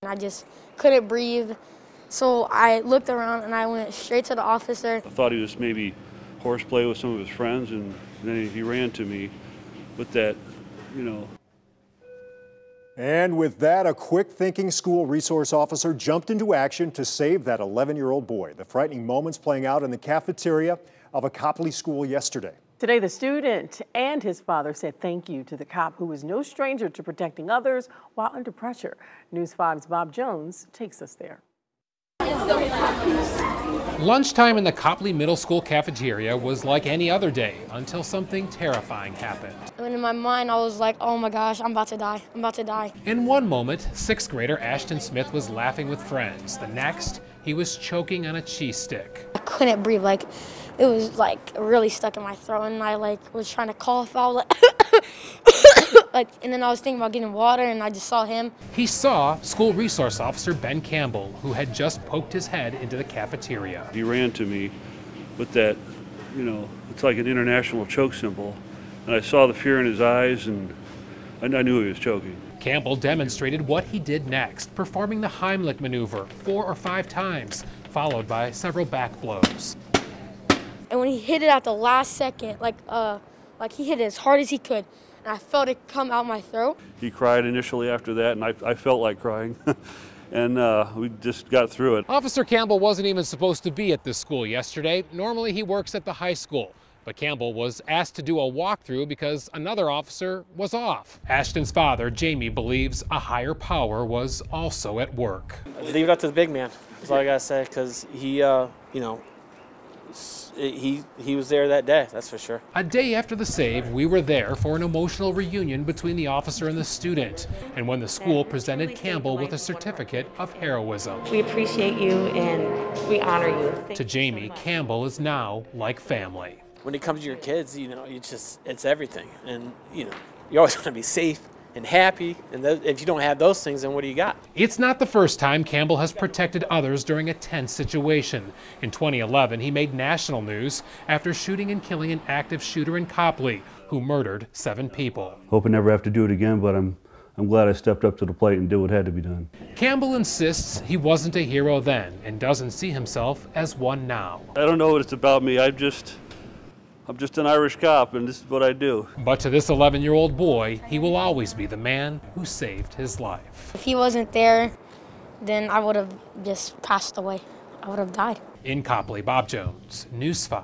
I just couldn't breathe, so I looked around and I went straight to the officer. I thought he was maybe horseplay with some of his friends, and then he ran to me with that, you know. And with that, a quick-thinking school resource officer jumped into action to save that 11-year-old boy. The frightening moments playing out in the cafeteria of a Copley school yesterday. Today, the student and his father said thank you to the cop who was no stranger to protecting others while under pressure. News 5's Bob Jones takes us there. Lunchtime in the Copley Middle School cafeteria was like any other day until something terrifying happened. And in my mind, I was like, oh my gosh, I'm about to die. I'm about to die. In one moment, 6th grader Ashton Smith was laughing with friends. The next, he was choking on a cheese stick. I couldn't breathe. Like, it was like really stuck in my throat, and I was trying to cough. I was like, and then I was thinking about getting water, and I just saw him. He saw school resource officer Ben Campbell, who had just poked his head into the cafeteria. He ran to me with that, you know, it's like an international choke symbol. And I saw the fear in his eyes, and I knew he was choking. Campbell demonstrated what he did next, performing the Heimlich maneuver 4 or 5 times, followed by several back blows. And when he hit it at the last second, like he hit it as hard as he could, and I felt it come out my throat. He cried initially after that, and I felt like crying. And we just got through it. Officer Campbell wasn't even supposed to be at this school yesterday. Normally he works at the high school, but Campbell was asked to do a walkthrough because another officer was off. Ashton's father, Jamie, believes a higher power was also at work. Leave it up to the big man, that's all I gotta say, because he, you know, he was there that day, that's for sure. A day after the save, we were there for an emotional reunion between the officer and the student, and when the school presented Campbell with a certificate of heroism. We appreciate you and we honor you. To Jamie, Campbell is now like family. When it comes to your kids, you know, it's everything, and you know, you always want to be safe and happy, and if you don't have those things, then what do you got? It's not the first time Campbell has protected others during a tense situation. In 2011, he made national news after shooting and killing an active shooter in Copley who murdered 7 people. Hope I never have to do it again, but I'm glad I stepped up to the plate and did what had to be done. Campbell insists he wasn't a hero then and doesn't see himself as one now. I don't know what it's about me. I'm just an Irish cop, and this is what I do. But to this 11-year-old boy, he will always be the man who saved his life. If he wasn't there, then I would have just passed away. I would have died. In Copley, Bob Jones, News 5.